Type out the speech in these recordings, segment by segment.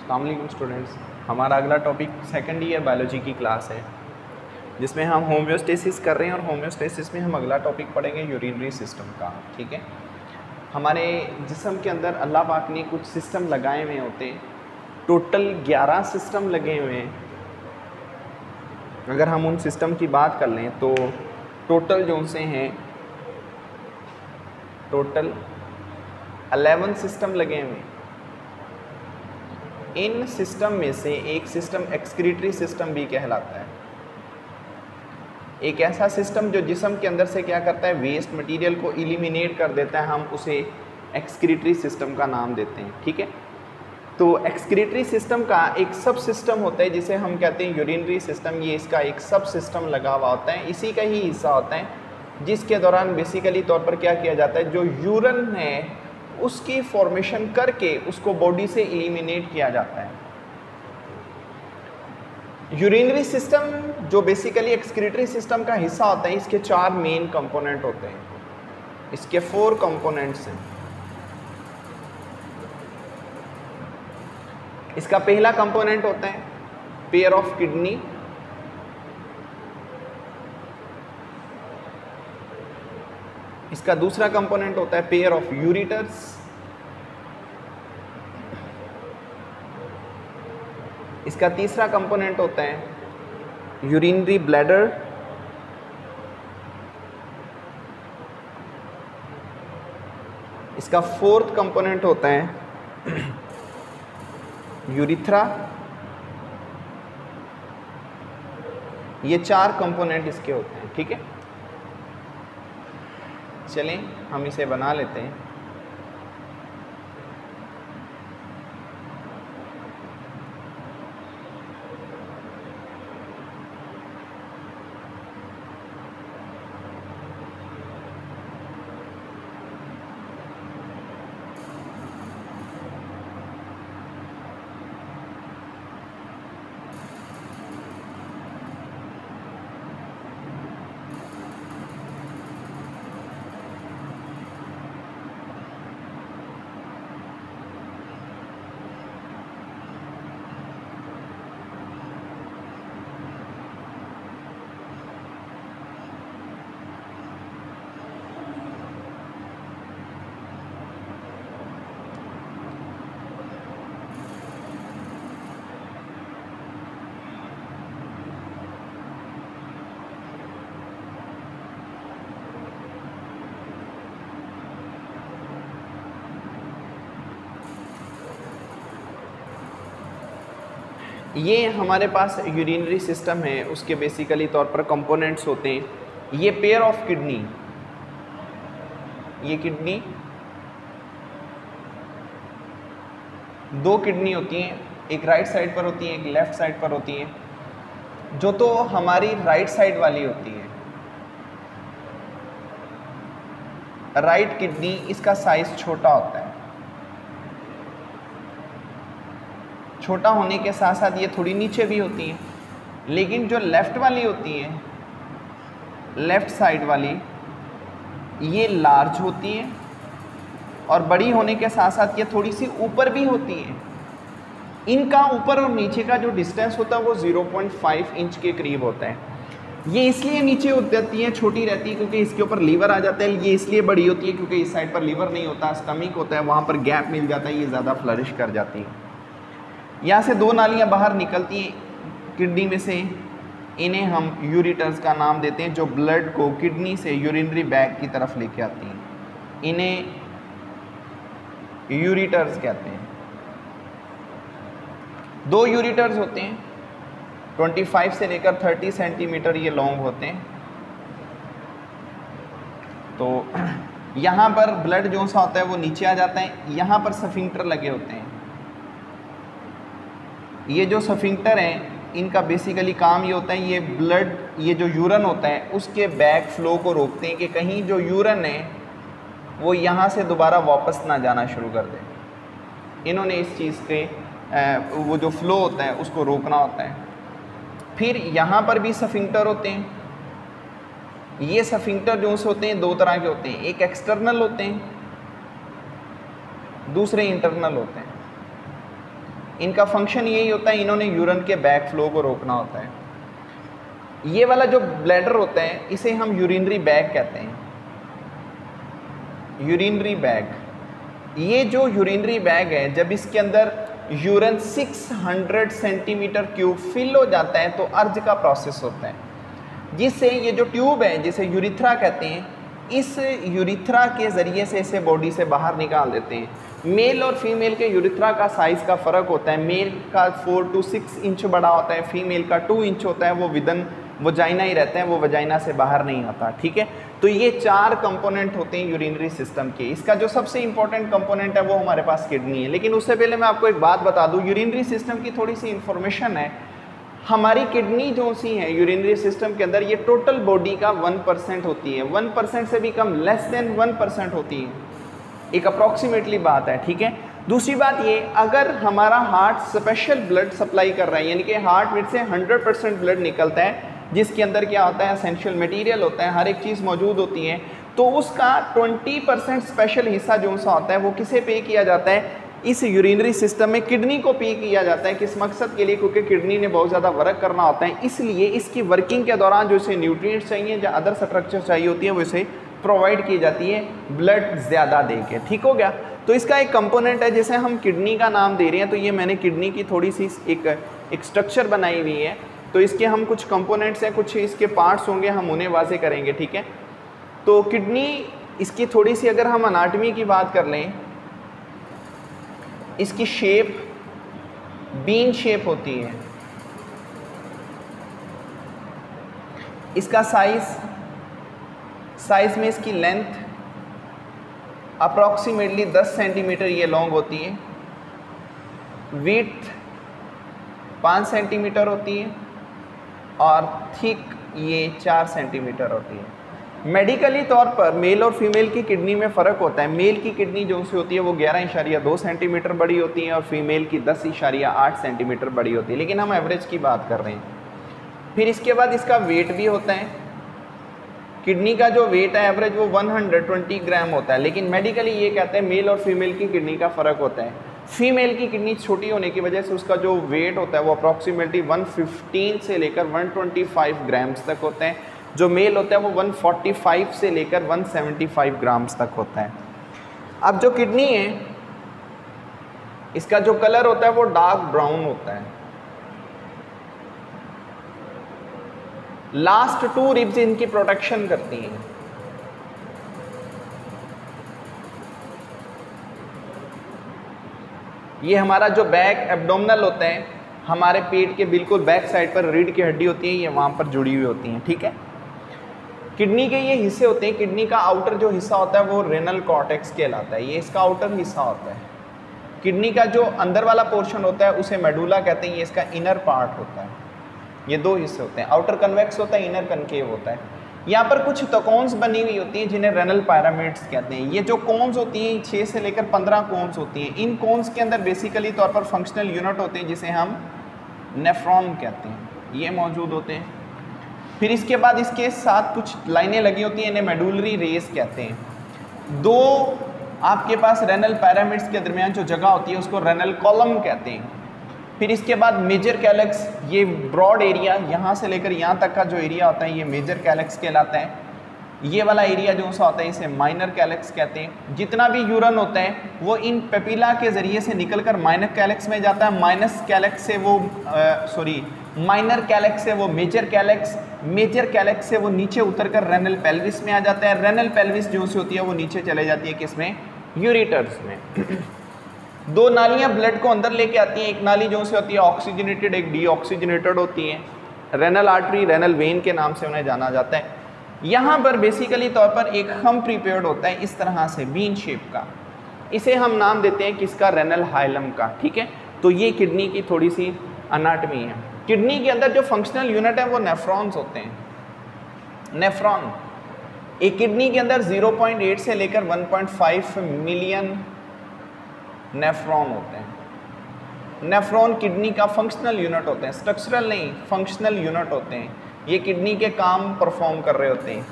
अस्सलाम वालेकुम स्टूडेंट्स, हमारा अगला टॉपिक सेकंड ईयर बायोलॉजी की क्लास है जिसमें हम होम्योस्टेसिस कर रहे हैं और होम्योस्टेसिस में हम अगला टॉपिक पढ़ेंगे यूरिनरी सिस्टम का। ठीक है, हमारे जिस्म के अंदर अल्लाह पाक ने कुछ सिस्टम लगाए हुए होते हैं, टोटल 11 सिस्टम लगे हुए हैं। अगर हम उन सिस्टम की बात कर लें तो टोटल जो से हैं टोटल 11 सिस्टम लगे हुए हैं। इन सिस्टम में से एक सिस्टम एक्सक्रीटरी सिस्टम भी कहलाता है। एक ऐसा सिस्टम जो जिस्म के अंदर से क्या करता है, वेस्ट मटेरियल को एलिमिनेट कर देता है, हम उसे एक्सक्रीटरी सिस्टम का नाम देते हैं। ठीक है, तो एक्सक्रीटरी सिस्टम का एक सब सिस्टम होता है जिसे हम कहते हैं यूरिनरी सिस्टम। ये इसका एक सब सिस्टम लगा हुआ होता है, इसी का ही हिस्सा होता है, जिसके दौरान बेसिकली तौर पर क्या किया जाता है, जो यूरिन है उसकी फॉर्मेशन करके उसको बॉडी से एलिमिनेट किया जाता है। यूरिनरी सिस्टम जो बेसिकली एक्सक्रीटरी सिस्टम का हिस्सा होता है, इसके 4 मेन कंपोनेंट होते हैं। इसके 4 कंपोनेंट्स हैं। इसका पहला कंपोनेंट होता है पेयर ऑफ किडनी। इसका दूसरा कंपोनेंट होता है पेयर ऑफ यूरिटर्स। इसका तीसरा कंपोनेंट होता है यूरिनरी ब्लैडर। इसका फोर्थ कंपोनेंट होता है यूरिथ्रा। ये 4 कंपोनेंट इसके होते हैं। ठीक है, चलें हम इसे बना लेते हैं। ये हमारे पास यूरिनरी सिस्टम है, उसके बेसिकली तौर पर कंपोनेंट्स होते हैं। ये पेयर ऑफ किडनी, ये किडनी 2 किडनी होती हैं, एक राइट साइड पर होती है, एक लेफ्ट साइड पर होती है। जो तो हमारी राइट साइड वाली होती है, राइट किडनी, इसका साइज छोटा होता है। छोटा होने के साथ साथ ये थोड़ी नीचे भी होती हैं, लेकिन जो लेफ़्ट वाली होती है, लेफ़्ट साइड वाली, ये लार्ज होती है और बड़ी होने के साथ साथ ये थोड़ी सी ऊपर भी होती है। इनका ऊपर और नीचे का जो डिस्टेंस होता है वो 0.5 इंच के करीब होता है। ये इसलिए नीचे हो जाती है, छोटी रहती है, क्योंकि इसके ऊपर लीवर आ जाता है। ये इसलिए बड़ी होती है क्योंकि इस साइड पर लीवर नहीं होता, स्टमक होता है, वहाँ पर गैप मिल जाता है, ये ज़्यादा फ्लरिश कर जाती है। यहाँ से 2 नालियाँ बाहर निकलती हैं किडनी में से, इन्हें हम यूरिटर्स का नाम देते हैं, जो ब्लड को किडनी से यूरिनरी बैग की तरफ लेके आती हैं। इन्हें यूरिटर्स कहते हैं। 2 यूरिटर्स होते हैं, 25 से लेकर 30 सेंटीमीटर ये लॉन्ग होते हैं। तो यहाँ पर ब्लड जो सा होता है वो नीचे आ जाता है। यहाँ पर स्फिंक्टर लगे होते हैं। ये जो स्फिंक्टर हैं, इनका बेसिकली काम ये होता है, ये ब्लड, ये जो यूरिन होता है उसके बैक फ्लो को रोकते हैं कि कहीं जो यूरिन है वो यहाँ से दोबारा वापस ना जाना शुरू कर दे। इन्होंने इस चीज़ के वो जो फ्लो होता है उसको रोकना होता है। फिर यहाँ पर भी स्फिंक्टर होते हैं। ये स्फिंक्टर जो होते हैं 2 तरह के होते हैं, एक एक्सटर्नल होते हैं, दूसरे इंटरनल होते हैं। इनका फंक्शन यही होता है, इन्होंने यूरिन के बैक फ्लो को रोकना होता है। ये वाला जो ब्लैडर होता है इसे हम यूरिनरी बैग कहते हैं, यूरिनरी बैग। ये जो यूरिनरी बैग है, जब इसके अंदर यूरिन 600 सेंटीमीटर क्यूब फिल हो जाता है तो अर्ज का प्रोसेस होता है, जिससे ये जो ट्यूब है जिसे यूरिथ्रा कहते हैं, इस यूरिथ्रा के ज़रिए से इसे बॉडी से बाहर निकाल देते हैं। मेल और फीमेल के यूरिथ्रा का साइज़ का फ़र्क होता है, मेल का 4 to 6 इंच बड़ा होता है, फीमेल का 2 इंच होता है, वो विदन वजाइना ही रहते हैं, वो वजाइना से बाहर नहीं आता, ठीक है। तो ये 4 कंपोनेंट होते हैं यूरिनरी सिस्टम के। इसका जो सबसे इंपॉर्टेंट कंपोनेंट है वो हमारे पास किडनी है। लेकिन उससे पहले मैं आपको एक बात बता दूं, यूरिनरी सिस्टम की थोड़ी सी इंफॉर्मेशन है। हमारी किडनी जो सी है यूरिनरी सिस्टम के अंदर, ये टोटल बॉडी का 1% होती है, 1% से भी कम, लेस देन 1% होती है, एक अप्रॉक्सीमेटली बात है, ठीक है। दूसरी बात ये, अगर हमारा हार्ट स्पेशल ब्लड सप्लाई कर रहा है, यानी कि हार्ट में से 100% ब्लड निकलता है, जिसके अंदर क्या होता है, एसेंशियल मटेरियल होता है, हर एक चीज़ मौजूद होती है, तो उसका 20% स्पेशल हिस्सा जो सा होता है वो किसे पे किया जाता है, इस यूरिनरी सिस्टम में किडनी को पे किया जाता है। किस मकसद के लिए? क्योंकि किडनी ने बहुत ज़्यादा वर्क करना होता है, इसलिए इसकी वर्किंग के दौरान जो इसे न्यूट्रिएंट्स चाहिए या अदर स्ट्रक्चर चाहिए होती है वो इसे प्रोवाइड की जाती है ब्लड ज़्यादा दे के, ठीक हो गया। तो इसका एक कंपोनेंट है जैसे हम किडनी का नाम दे रहे हैं, तो ये मैंने किडनी की थोड़ी सी एक स्ट्रक्चर बनाई हुई है, तो इसके हम कुछ कंपोनेंट्स हैं, कुछ इसके पार्ट्स होंगे, हम उन्हें वाजे करेंगे, ठीक है। तो किडनी, इसकी थोड़ी सी अगर हम अनाटमी की बात कर लें, इसकी शेप बीन शेप होती है, इसका साइज में इसकी लेंथ अप्रॉक्सीमेटली 10 सेंटीमीटर ये लॉन्ग होती है, विड्थ 5 सेंटीमीटर होती है और थिक ये 4 सेंटीमीटर होती है। मेडिकली तौर पर मेल और फीमेल की किडनी में फ़र्क होता है। मेल की किडनी जो सी होती है वो 11.2 सेंटीमीटर बड़ी होती है और फीमेल की 10.8 सेंटीमीटर बड़ी होती है, लेकिन हम एवरेज की बात कर रहे हैं। फिर इसके बाद इसका वेट भी होता है, किडनी का जो वेट है एवरेज वो 120 ग्राम होता है, लेकिन मेडिकली ये कहते हैं मेल और फीमेल की किडनी का फ़र्क होता है। फीमेल की किडनी छोटी होने की वजह से उसका जो वेट होता है वो अप्रॉक्सीमेटली 115 से लेकर 125 ग्राम्स तक होता है, जो मेल होता है वो 145 से लेकर 175 ग्राम्स तक होता है। अब जो किडनी है इसका जो कलर होता है वो डार्क ब्राउन होता है। लास्ट 2 रिब्स इनकी प्रोटेक्शन करती हैं। ये हमारा जो बैक एब्डोमिनल होता है, हमारे पेट के बिल्कुल बैक साइड पर रीढ़ की हड्डी होती है, ये वहाँ पर जुड़ी हुई होती हैं, ठीक है। किडनी के ये हिस्से होते हैं, किडनी का आउटर जो हिस्सा होता है वो रेनल कॉर्टेक्स कहलाता है, ये इसका आउटर हिस्सा होता है। किडनी का जो अंदर वाला पोर्शन होता है उसे मेडुला कहते हैं, ये इसका इनर पार्ट होता है। ये 2 हिस्से होते हैं, आउटर कन्वेक्स होता है, इनर कनकेव होता है। यहाँ पर कुछ कोन्स बनी हुई होती हैं जिन्हें रेनल पिरामिड्स कहते हैं। ये जो कोन्स होती हैं 6 से लेकर 15 कोन्स होती हैं। इन कोन्स के अंदर बेसिकली तौर पर फंक्शनल यूनिट होते हैं जिसे हम नेफ्रॉन कहते हैं, ये मौजूद होते हैं। फिर इसके बाद इसके साथ कुछ लाइनें लगी होती हैं, इन्हें मेडुलरी रेस कहते हैं। 2 आपके पास रेनल पिरामिड्स के दरमियान जो जगह होती है उसको रेनल कॉलम कहते हैं। फिर इसके बाद मेजर कैलेक्स, ये ब्रॉड एरिया यहाँ से लेकर यहाँ तक का जो एरिया होता है ये मेजर कैलेक्स कहलाता है। ये वाला एरिया जो सा होता है इसे माइनर कैलेक्स कहते हैं। जितना भी यूरन होता है वो इन पेपिला के ज़रिए से निकलकर माइनर कैलेक्स में जाता है, माइनर कैलेक्स से वो मेजर कैलेक्स, मेजर कैलेक्स से वो नीचे उतरकर रेनल पेल्विस में आ जाता है। रेनल पेल्विस जो सी होती है वो नीचे चले जाती है किसमें? यूरेटर्स में। 2 नालियाँ ब्लड को अंदर लेके आती हैं, एक नाली जो सी होती है ऑक्सीजनेटेड, एक डीऑक्सीजनेटेड होती है। रेनल आर्टरी, रेनल वेन के नाम से उन्हें जाना जाता है। यहाँ पर बेसिकली तौर पर एक हम प्रीपेयर्ड होता है इस तरह से बीन शेप का, इसे हम नाम देते हैं किसका? रेनल हाइलम का, ठीक है। तो ये किडनी की थोड़ी सी अनाटमी है। किडनी के अंदर जो फंक्शनल यूनिट है वो नेफ्रॉन्स होते हैं। नेफ्रॉन, एक किडनी के अंदर 0.8 से लेकर 1.5 मिलियन नेफ्रॉन होते हैं। नेफ्रॉन किडनी का फंक्शनल यूनिट होते हैं, स्ट्रक्चरल नहीं, फंक्शनल यूनिट होते हैं। ये किडनी के काम परफॉर्म कर रहे होते हैं।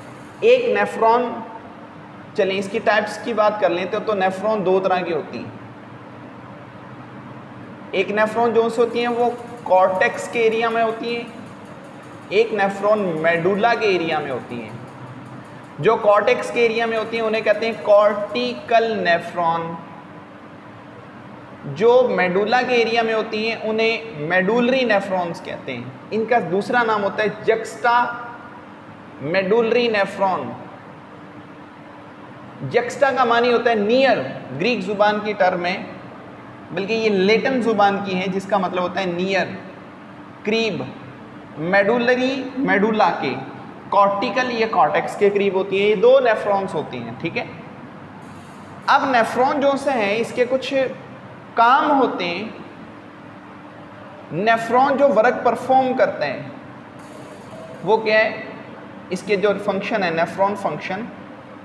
एक नेफ्रॉन, चलें इसकी टाइप्स की बात कर लेते हैं, तो नेफ्रॉन 2 तरह की होती हैं। एक नेफ्रॉन जोन्स होती हैं वो कॉर्टेक्स के एरिया में होती हैं, एक नेफ्रॉन मेडुला के एरिया में होती हैं। जो कॉर्टेक्स के एरिया में होती हैं उन्हें कहते हैं कॉर्टिकल नेफ्रॉन, जो मेडुला के एरिया में होती हैं उन्हें मेडुलरी नेफ्रॉन्स कहते हैं। इनका दूसरा नाम होता है जक्स्टा मेडुलरी नेफ्रॉन। जक्स्टा का मानी होता है नियर, ग्रीक जुबान की टर्म है, बल्कि ये लेटिन जुबान की है जिसका मतलब होता है नियर, करीब। मेडुलरी मेडुला के, कॉर्टिकल ये कॉर्टेक्स के करीब होती है। ये दो नेफ्रॉन्स होती हैं, ठीक है। अब नेफ्रॉन जो से हैं इसके कुछ काम होते हैं। नेफ्रॉन जो वर्क परफॉर्म करते हैं वो क्या है, इसके जो फंक्शन है नेफ्रॉन फंक्शन,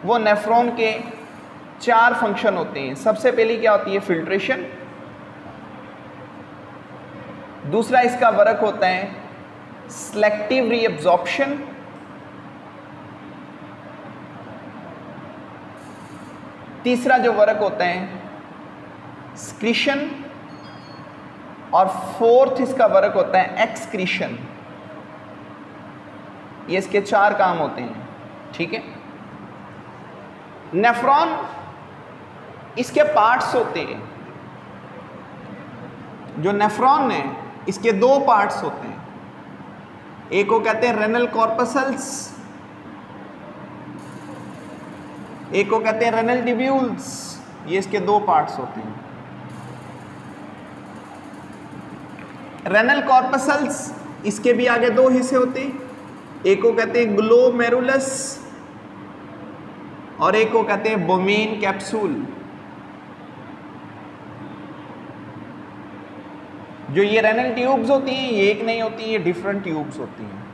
वो नेफ्रॉन के 4 फंक्शन होते हैं। सबसे पहली क्या होती है, फिल्ट्रेशन। दूसरा इसका वर्क होता है सिलेक्टिव रीअब्जॉर्प्शन। तीसरा जो वर्क होता है स्क्रीशन, और फोर्थ इसका वर्क होता है एक्सक्रीशन। ये इसके 4 काम होते हैं, ठीक है। नेफ्रॉन इसके पार्ट्स होते हैं। जो नेफ्रॉन है इसके 2 पार्ट्स होते हैं, एक को कहते हैं रेनल कॉर्पसल्स, एक को कहते हैं रेनल ट्यूब्यूल्स। ये इसके 2 पार्ट्स होते हैं। रेनल कॉर्पसल्स इसके भी आगे 2 हिस्से होते हैं, एक को कहते हैं ग्लोमेरुलस और एक को कहते हैं बोमेन कैप्सूल। जो ये रेनल ट्यूब्स होती हैं ये एक नहीं होती, ये डिफरेंट ट्यूब्स होती हैं।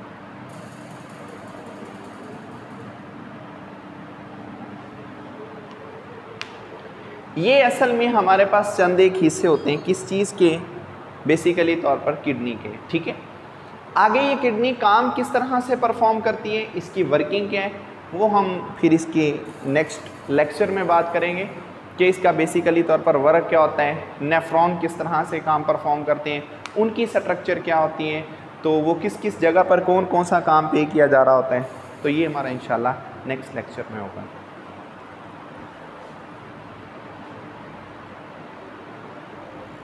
ये असल में हमारे पास चंद एक हिस्से होते हैं, किस चीज़ के, बेसिकली तौर पर किडनी के, ठीक है। आगे ये किडनी काम किस तरह से परफॉर्म करती है, इसकी वर्किंग क्या है, वो हम फिर इसके नेक्स्ट लेक्चर में बात करेंगे कि इसका बेसिकली तौर पर वर्क क्या होता है, नेफ्रॉन किस तरह से काम परफॉर्म करते हैं, उनकी स्ट्रक्चर क्या होती है, तो वो किस किस जगह पर कौन कौन सा काम पे किया जा रहा होता है। तो ये हमारा इंशाल्लाह नेक्स्ट लेक्चर में होगा।